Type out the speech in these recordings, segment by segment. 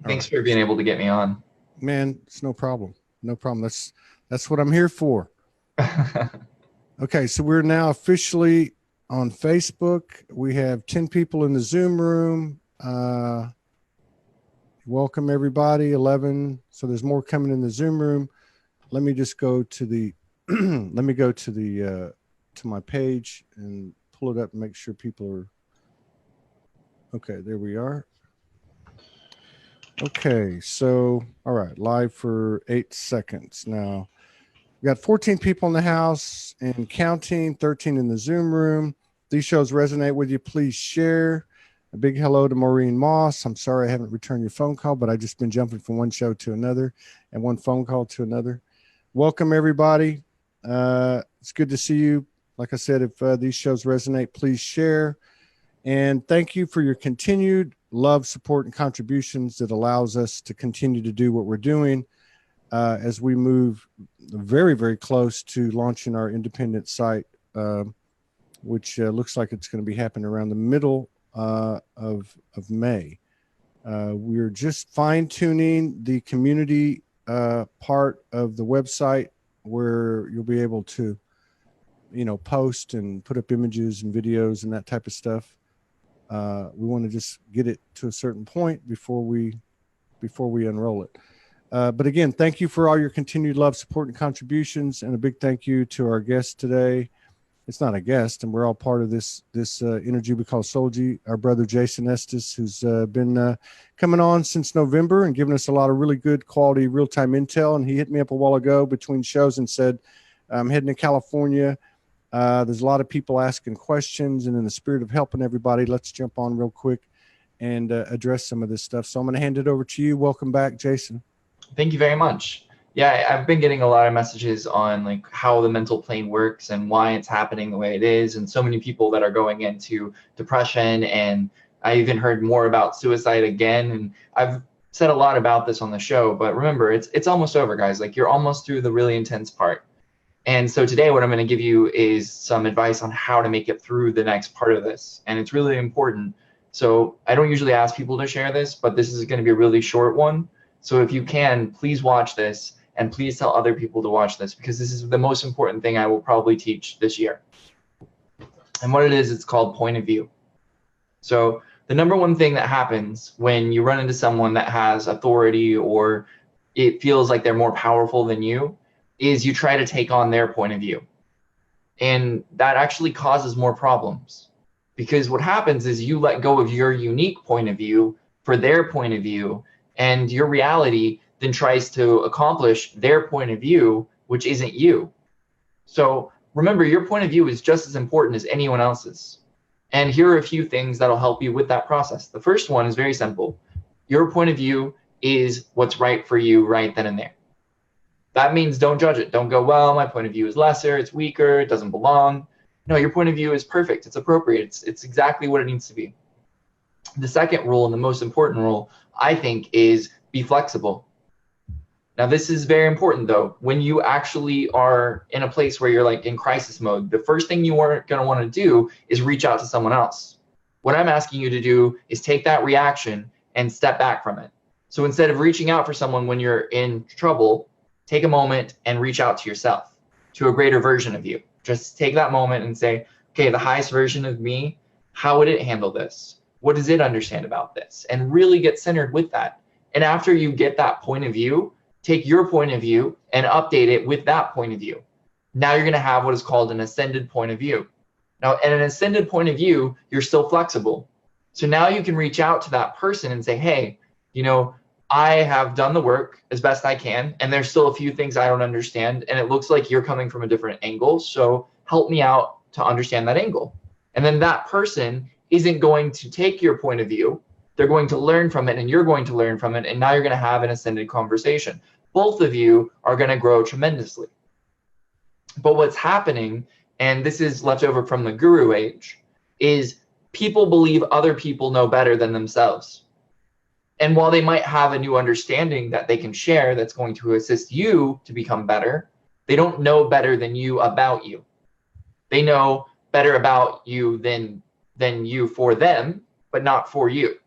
All Thanks right. for being able to get me on. Man, it's no problem. No problem. That's what I'm here for. Okay, so we're now officially on Facebook. We have 10 people in the Zoom room. Welcome everybody. 11. So there's more coming in the Zoom room. Let me just go to the let me go to the to my page and pull it up and make sure people are okay. There we are. Okay, so all right, live for 8 seconds now. We got 14 people in the house and counting, 13 in the Zoom room. These shows resonate with you. Please share. A big hello to Maureen Moss. I'm sorry I haven't returned your phone call, but I've just been jumping from one show to another and one phone call to another. Welcome, everybody. It's good to see you. Like I said, if these shows resonate, please share. And thank you for your continued love, support, and contributions that allows us to continue to do what we're doing as we move very, very close to launching our independent site, which looks like it's going to be happening around the middle of May. We're just fine-tuning the community part of the website where you'll be able to, post and put up images and videos and that type of stuff. We want to just get it to a certain point before we unroll it. But again, thank you for all your continued love, support, and contributions, and a big thank you to our guest today. It's not a guest, and we're all part of this energy we call Soulogy. Our brother Jason Estes, who's been coming on since November and giving us a lot of really good quality real-time intel. And he hit me up a while ago between shows and said, "I'm heading to California. There's a lot of people asking questions, and in the spirit of helping everybody, let's jump on real quick and address some of this stuff." So I'm going to hand it over to you. Welcome back, Jason. Thank you very much. Yeah, I've been getting a lot of messages on like how the mental plane works and why it's happening the way it is, and so many people that are going into depression, and I even heard more about suicide again. And I've said a lot about this on the show, but remember, it's almost over, guys. Like, you're almost through the really intense part. And so today what I'm going to give you is some advice on how to make it through the next part of this, and it's really important. So I don't usually ask people to share this, but this is going to be a really short one. So if you can, please watch this, and please tell other people to watch this, because this is the most important thing I will probably teach this year. And what it is, it's called point of view. So the number one thing that happens when you run into someone that has authority, or it feels like they're more powerful than you, is you try to take on their point of view. And that actually causes more problems, because what happens is you let go of your unique point of view for their point of view, and your reality then tries to accomplish their point of view, which isn't you. So remember, your point of view is just as important as anyone else's. And here are a few things that'll help you with that process. The first one is very simple. Your point of view is what's right for you right then and there. That means don't judge it. Don't go, well, my point of view is lesser, it's weaker, it doesn't belong. No, your point of view is perfect, it's appropriate, it's exactly what it needs to be. The second rule, and the most important rule, I think, is be flexible. Now, this is very important, though. When you actually are in a place where you're like in crisis mode, the first thing you are going to want to do is reach out to someone else. What I'm asking you to do is take that reaction and step back from it. So instead of reaching out for someone when you're in trouble, take a moment and reach out to yourself, to a greater version of you. Just take that moment and say, okay, the highest version of me, how would it handle this? What does it understand about this? And really get centered with that. And after you get that point of view, take your point of view and update it with that point of view. Now you're going to have what is called an ascended point of view. Now, in an ascended point of view, you're still flexible. So now you can reach out to that person and say, hey, I have done the work as best I can, and there's still a few things I don't understand, and it looks like you're coming from a different angle, so help me out to understand that angle. And then that person isn't going to take your point of view. They're going to learn from it, and you're going to learn from it, and now you're going to have an ascended conversation. Both of you are going to grow tremendously. But what's happening, and this is left over from the guru age, is people believe other people know better than themselves. And while they might have a new understanding that they can share that's going to assist you to become better, they don't know better than you about you. They know better about you than you for them, but not for you.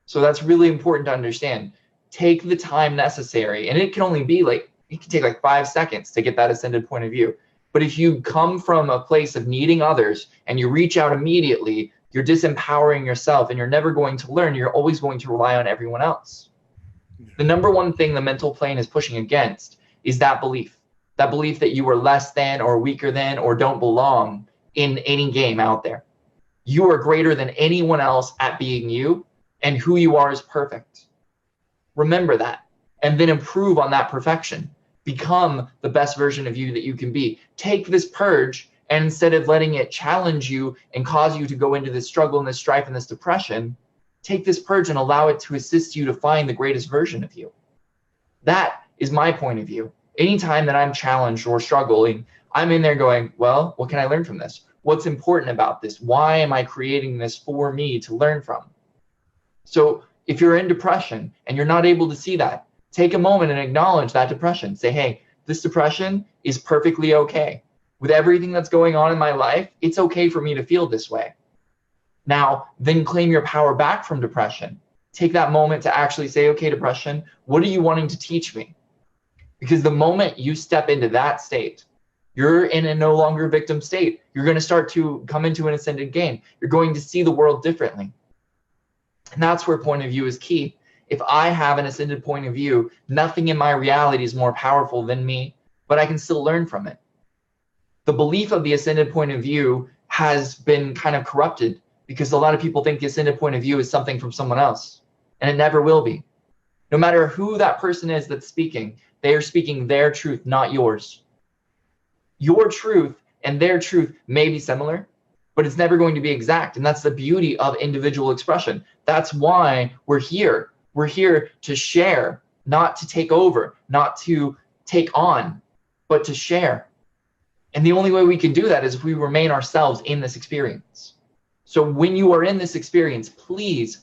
So that's really important to understand. take the time necessary. And it can only be like, it can take like 5 seconds to get that ascended point of view. But if you come from a place of needing others and you reach out immediately, you're disempowering yourself and you're never going to learn. You're always going to rely on everyone else. The number one thing the mental plane is pushing against is that belief that you are less than or weaker than or don't belong in any game out there. You are greater than anyone else at being you, and who you are is perfect. Remember that, and then improve on that perfection. Become the best version of you that you can be. Take this purge, and instead of letting it challenge you and cause you to go into this struggle and this strife and this depression, take this purge and allow it to assist you to find the greatest version of you. That is my point of view. Anytime that I'm challenged or struggling, I'm in there going, well, what can I learn from this? What's important about this? Why am I creating this for me to learn from? So if you're in depression and you're not able to see that, take a moment and acknowledge that depression. Say, hey, this depression is perfectly okay. With everything that's going on in my life, it's okay for me to feel this way. Now, then claim your power back from depression. Take that moment to actually say, okay, depression, what are you wanting to teach me? Because the moment you step into that state, you're in a no longer victim state. You're going to start to come into an ascended game. You're going to see the world differently. And that's where point of view is key. If I have an ascended point of view, nothing in my reality is more powerful than me, but I can still learn from it. The belief of the ascended point of view has been kind of corrupted because a lot of people think the ascended point of view is something from someone else, and it never will be. No matter who that person is that's speaking, they are speaking their truth, not yours. Your truth and their truth may be similar, but it's never going to be exact. And that's the beauty of individual expression. That's why we're here. We're here to share, not to take over, not to take on, but to share. And the only way we can do that is if we remain ourselves in this experience. So when you are in this experience, please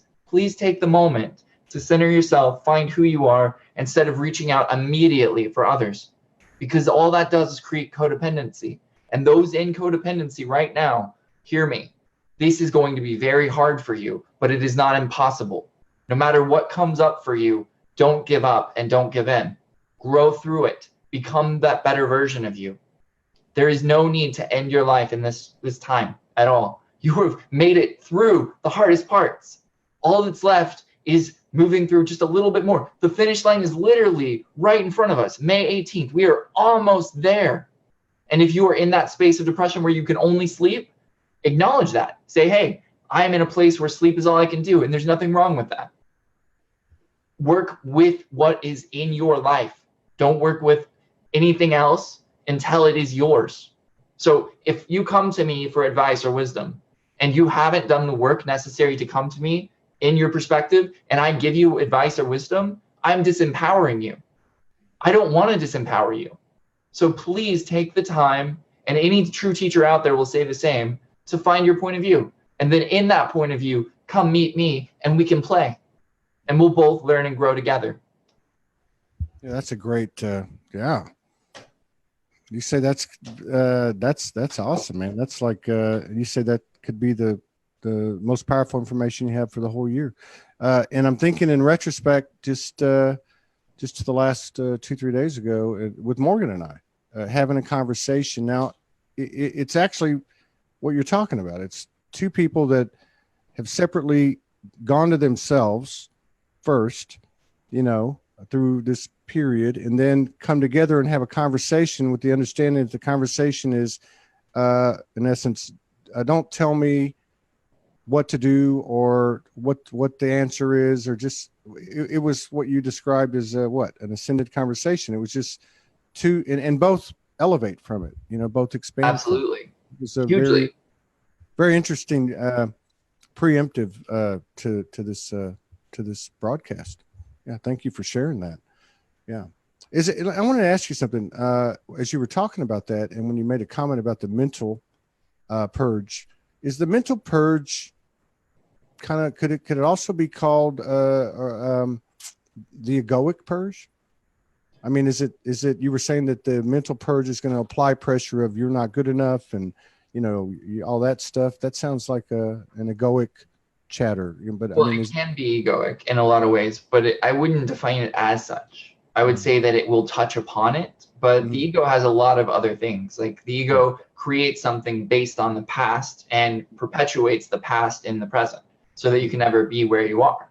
take the moment to center yourself, find who you are, instead of reaching out immediately for others. Because all that does is create codependency. And those in codependency right now, hear me. This is going to be very hard for you, but it is not impossible. No matter what comes up for you, don't give up and don't give in. Grow through it. Become that better version of you. There is no need to end your life in this time at all. You have made it through the hardest parts. All that's left is moving through just a little bit more. The finish line is literally right in front of us. May 18th, we are almost there. And if you are in that space of depression where you can only sleep, acknowledge that. Say, hey, I am in a place where sleep is all I can do, and there's nothing wrong with that. Work with what is in your life. Don't work with anything else until it is yours. So if you come to me for advice or wisdom, and you haven't done the work necessary to come to me in your perspective, and I give you advice or wisdom, I'm disempowering you. I don't want to disempower you. So please take the time, and any true teacher out there will say the same, to find your point of view. And then in that point of view, come meet me and we can play. And we'll both learn and grow together. Yeah, that's a great, yeah. You say that's awesome, man. That's like, you say that could be the most powerful information you have for the whole year. And I'm thinking in retrospect, just to the last 2-3 days ago with Morgan and I having a conversation. Now it's actually what you're talking about. It's two people that have separately gone to themselves first, through this period, and then come together and have a conversation with the understanding that the conversation is, in essence, don't tell me what to do or what the answer is, or just, it was what you described as an ascended conversation. It was just two, and both elevate from it, both expand. Absolutely. It was a hugely very, very interesting preemptive to this broadcast. Yeah, thank you for sharing that. Yeah. I wanted to ask you something, as you were talking about that, and when you made a comment about the mental purge, is the mental purge kind of, could it also be called the egoic purge? I mean, is it, you were saying that the mental purge is going to apply pressure of you're not good enough and, all that stuff. That sounds like an egoic chatter. But Well, I mean, it can be egoic in a lot of ways, but I wouldn't define it as such. I would say that it will touch upon it, but the ego has a lot of other things. Like the ego creates something based on the past and perpetuates the past in the present so that you can never be where you are.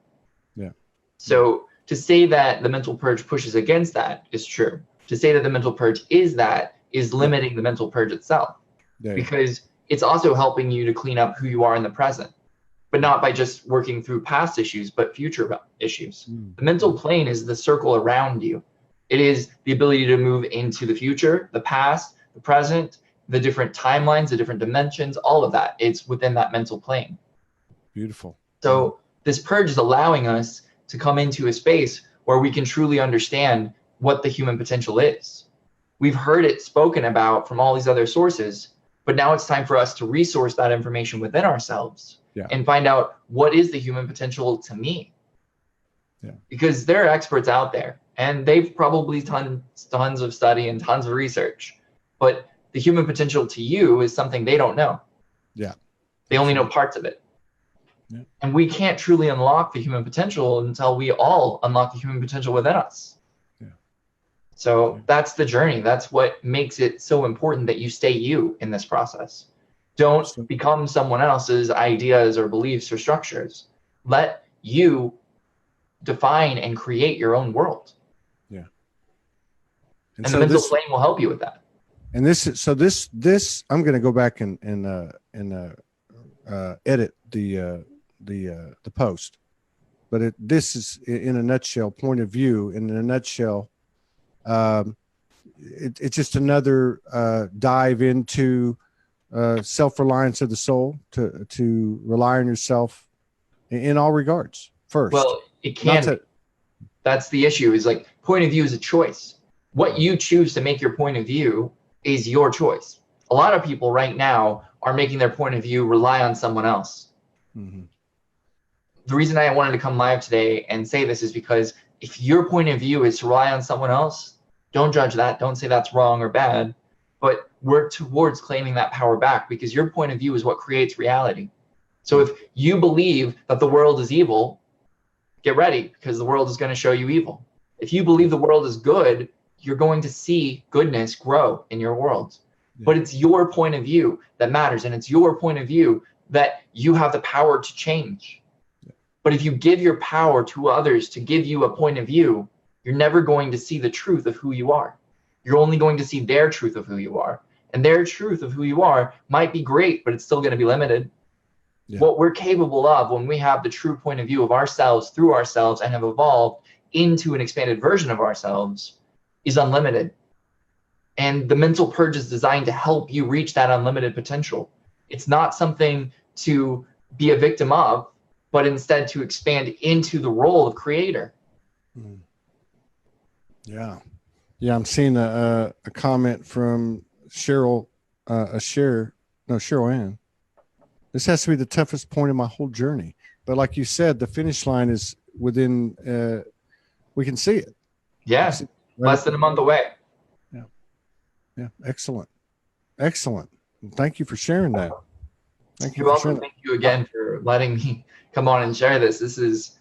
Yeah. So to say that the mental purge pushes against that is true. To say that the mental purge is that is limiting the mental purge itself, because it's also helping you to clean up who you are in the present, but not by just working through past issues, but future issues. The mental plane is the circle around you. It is the ability to move into the future, the past, the present, the different timelines, the different dimensions, all of that. It's within that mental plane. Beautiful. So this purge is allowing us to come into a space where we can truly understand what the human potential is. We've heard it spoken about from all these other sources, but now it's time for us to resource that information within ourselves and find out what is the human potential to me. Because there are experts out there and they've probably tons of study and tons of research, but the human potential to you is something they don't know. They only know parts of it. And we can't truly unlock the human potential until we all unlock the human potential within us. So that's the journey. That's what makes it so important that you stay you in this process. Don't become someone else's ideas or beliefs or structures. Let you define and create your own world. And so the mental plane will help you with that. And this is this I'm going to go back and edit the post, but this is in a nutshell, point of view. In a nutshell, it's just another dive into self-reliance of the soul, to rely on yourself in all regards first. Well, it can. That's the issue. Is like point of view is a choice. What you choose to make your point of view is your choice. A lot of people right now are making their point of view rely on someone else. The reason I wanted to come live today and say this is because if your point of view is to rely on someone else, don't judge that. Don't say that's wrong or bad, but work towards claiming that power back, because your point of view is what creates reality. So if you believe that the world is evil, get ready, because the world is going to show you evil. If you believe the world is good, you're going to see goodness grow in your world. But it's your point of view that matters, and it's your point of view that you have the power to change. But if you give your power to others to give you a point of view, you're never going to see the truth of who you are. You're only going to see their truth of who you are. And their truth of who you are might be great, but it's still going to be limited. What we're capable of when we have the true point of view of ourselves through ourselves and have evolved into an expanded version of ourselves is unlimited. And the mental purge is designed to help you reach that unlimited potential. It's not something to be a victim of, but instead to expand into the role of creator. Yeah, I'm seeing a comment from Cheryl, Cheryl Ann. This has to be the toughest point in my whole journey. But like you said, the finish line is within, we can see it. Yeah, less than a month away. Yeah, excellent. Thank you for sharing that. You're welcome. Thank you again for letting me come on and share this. This is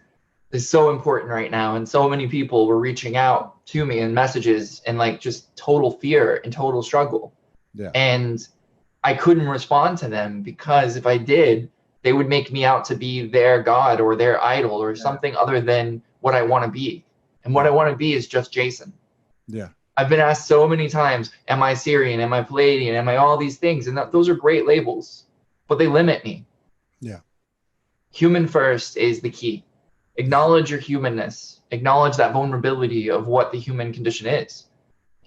so important right now, and so many people were reaching out to me in messages and like just total fear and total struggle. And I couldn't respond to them, because if I did, they would make me out to be their God or their idol or something other than what I want to be. And what I want to be is just Jason. I've been asked so many times, am I Syrian? Am I Palladian? Am I all these things? And those are great labels, but they limit me. Human first is the key. Acknowledge your humanness. Acknowledge that vulnerability of what the human condition is,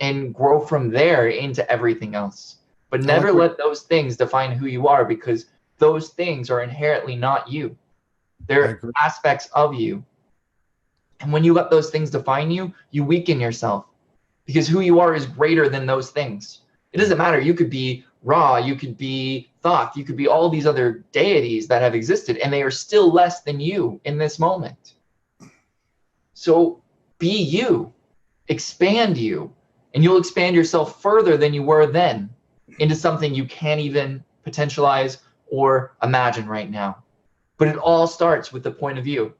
and grow from there into everything else. But never let those things define who you are, because those things are inherently not you. They're aspects of you. And when you let those things define you, you weaken yourself, because who you are is greater than those things. It doesn't matter. You could be Ra, you could be Thoth, you could be all these other deities that have existed, and they are still less than you in this moment. So be you, expand you, and you'll expand yourself further than you were then into something you can't even potentialize or imagine right now. But it all starts with the point of view.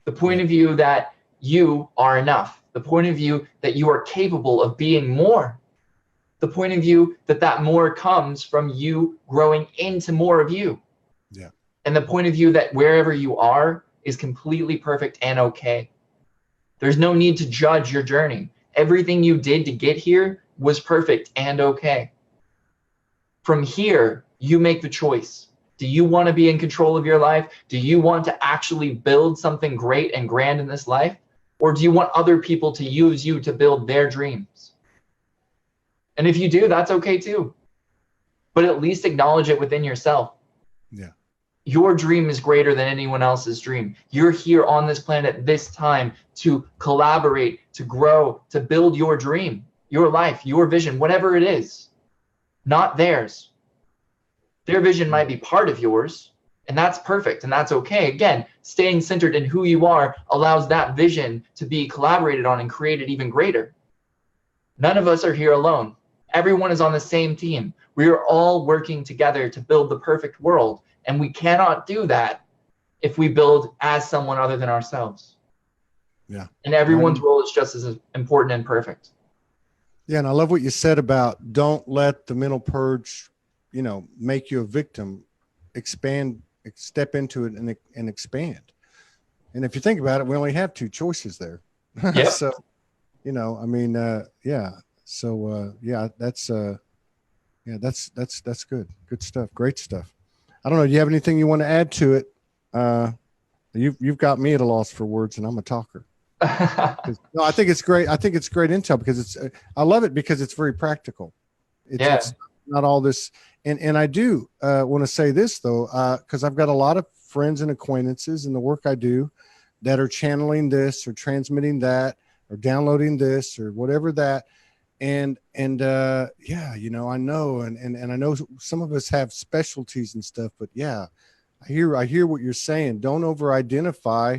The point of view that you are enough. The point of view that you are capable of being more. The point of view that that more comes from you growing into more of you. Yeah. And the point of view that wherever you are is completely perfect and okay. There's no need to judge your journey. Everything you did to get here was perfect and okay. From here, you make the choice. Do you want to be in control of your life? Do you want to actually build something great and grand in this life? Or do you want other people to use you to build their dreams? And if you do, that's okay too. But at least acknowledge it within yourself. Yeah. Your dream is greater than anyone else's dream. You're here on this planet this time to collaborate, to grow, to build your dream, your life, your vision, whatever it is, not theirs. Their vision might be part of yours, and that's perfect, and that's okay. Again, staying centered in who you are allows that vision to be collaborated on and created even greater. None of us are here alone. Everyone is on the same team. We are all working together to build the perfect world. And we cannot do that if we build as someone other than ourselves. Yeah. And everyone's role is just as important and perfect. Yeah. And I love what you said about don't let the mental purge, make you a victim. Expand, step into it and expand. And if you think about it, we only have two choices there. Yep. So, yeah. So, that's good. Good stuff. Great stuff. I don't know. Do you have anything you want to add to it? You've got me at a loss for words, and I'm a talker. No, I think it's great. I think it's great intel because I love it because it's very practical. It's not all this. And I do want to say this though, because I've got a lot of friends and acquaintances in the work I do that are channeling this or transmitting that or downloading this or whatever that. And I know, and I know some of us have specialties and stuff, but yeah, I hear what you're saying. Don't over identify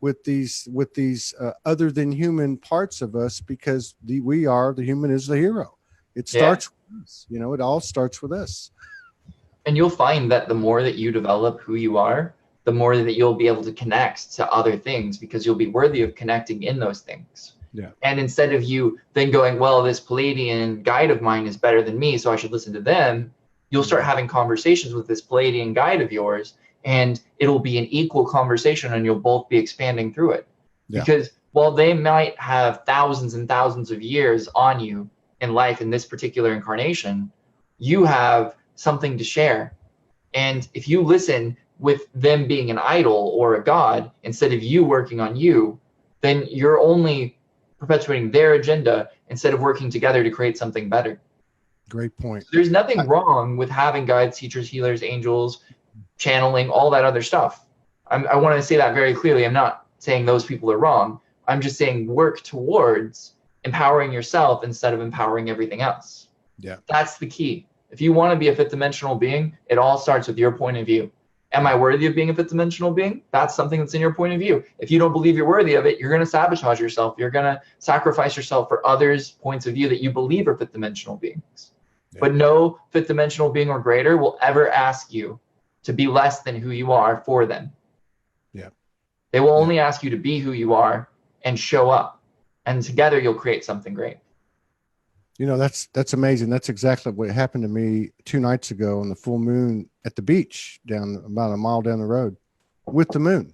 with these other than human parts of us, because the human is the hero. It starts with us, it all starts with us. And you'll find that the more that you develop who you are, the more that you'll be able to connect to other things, because you'll be worthy of connecting in those things. Yeah. And instead of you then going, well, this Palladian guide of mine is better than me, so I should listen to them, you'll start having conversations with this Palladian guide of yours, and it'll be an equal conversation, and you'll both be expanding through it. Yeah. Because while they might have thousands and thousands of years on you in life in this particular incarnation, you have something to share. And if you listen with them being an idol or a god instead of you working on you, then you're only perpetuating their agenda instead of working together to create something better. Great point. So there's nothing wrong with having guides, teachers, healers, angels, channeling, all that other stuff. I want to say that very clearly. I'm not saying those people are wrong. I'm just saying work towards empowering yourself instead of empowering everything else. Yeah. That's the key. If you want to be a fifth dimensional being, it all starts with your point of view. Am I worthy of being a fifth dimensional being? That's something that's in your point of view. If you don't believe you're worthy of it, you're going to sabotage yourself. You're going to sacrifice yourself for others' points of view that you believe are fifth dimensional beings. Yeah. But no fifth dimensional being or greater will ever ask you to be less than who you are for them. Yeah. They will only ask you to be who you are and show up. And together you'll create something great. That's amazing. That's exactly what happened to me 2 nights ago on the full moon at the beach down about a mile down the road with the moon.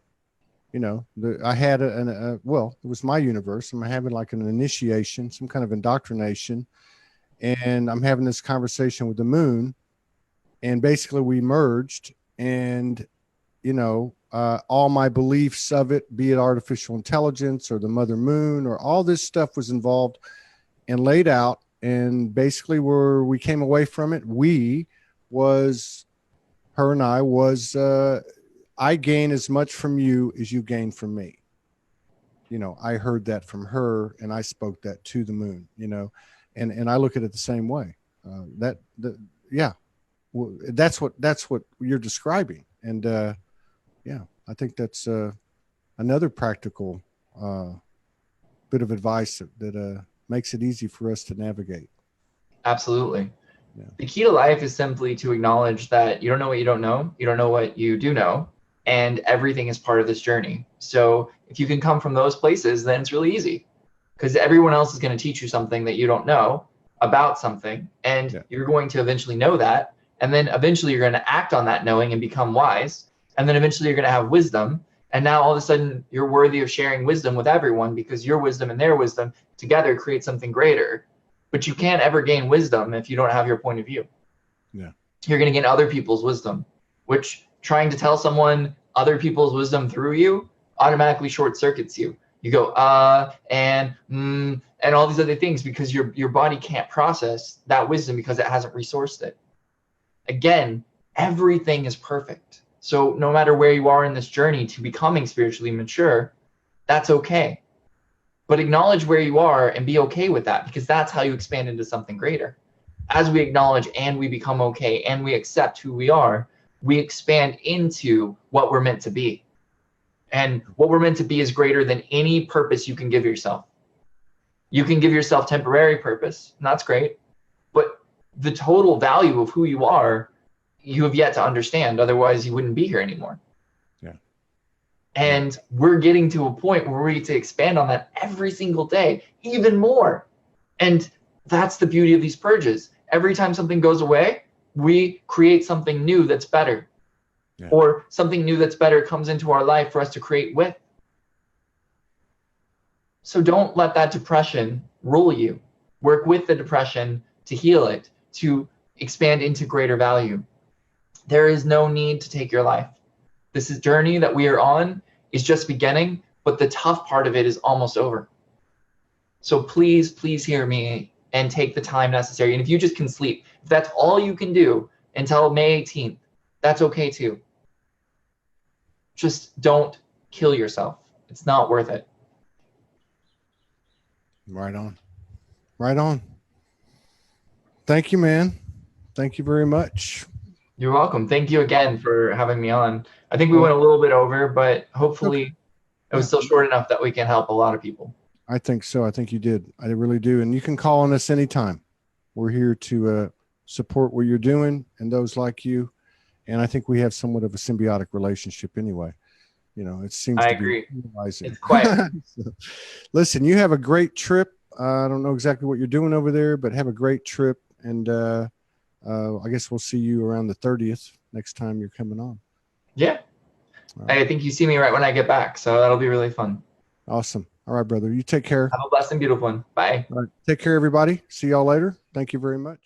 I had it was my universe. I'm having like an initiation, some kind of indoctrination. And I'm having this conversation with the moon, and basically we merged, and, all my beliefs of it, be it artificial intelligence or the mother moon or all this stuff was involved and laid out. And basically where we came away from it, her and I was, I gain as much from you as you gain from me. I heard that from her and I spoke that to the moon, and I look at it the same way. That's what you're describing. And, I think that's, another practical, bit of advice that makes it easy for us to navigate. Absolutely. Yeah. The key to life is simply to acknowledge that you don't know what you don't know. You don't know what you do know. and everything is part of this journey. So if you can come from those places, then it's really easy, because everyone else is going to teach you something that you don't know about something, and you're going to eventually know that, and then eventually you're going to act on that knowing and become wise, and then eventually you're going to have wisdom, and now all of a sudden you're worthy of sharing wisdom with everyone, because your wisdom and their wisdom together create something greater. But you can't ever gain wisdom if you don't have your point of view. Yeah. You're going to gain other people's wisdom, which trying to tell someone other people's wisdom through you automatically short circuits you. You go, and all these other things, because your body can't process that wisdom because it hasn't resourced it. Again, everything is perfect. So no matter where you are in this journey to becoming spiritually mature, that's okay. But acknowledge where you are and be okay with that, because that's how you expand into something greater. As we acknowledge and we become okay and we accept who we are, we expand into what we're meant to be. And what we're meant to be is greater than any purpose you can give yourself. You can give yourself temporary purpose, and that's great. But the total value of who you are, you have yet to understand. Otherwise, you wouldn't be here anymore. Yeah. And we're getting to a point where we get to expand on that every single day, even more. And that's the beauty of these purges. Every time something goes away, we create something new that's better. Yeah. Or something new that's better comes into our life for us to create with. So don't let that depression rule you. Work with the depression to heal it, to expand into greater value. There is no need to take your life. This journey that we are on is just beginning, but the tough part of it is almost over. So please, please hear me and take the time necessary. And if you just can sleep, if that's all you can do until May 18th, that's okay too. Just don't kill yourself. It's not worth it. Right on. Right on. Thank you, man. Thank you very much. You're welcome. Thank you again for having me on. I think we went a little bit over, but hopefully it was still short enough that we can help a lot of people. I think so. I think you did. I really do. And you can call on us anytime. We're here to support what you're doing and those like you. And I think we have somewhat of a symbiotic relationship anyway. You know, it seems to be realizing. It's quiet. So, listen, you have a great trip. I don't know exactly what you're doing over there, but have a great trip. And I guess we'll see you around the 30th next time you're coming on. Yeah. Right. I think you see me right when I get back. So that'll be really fun. Awesome. All right, brother. You take care. Have a blessed and beautiful one. Bye. All right. Take care, everybody. See y'all later. Thank you very much.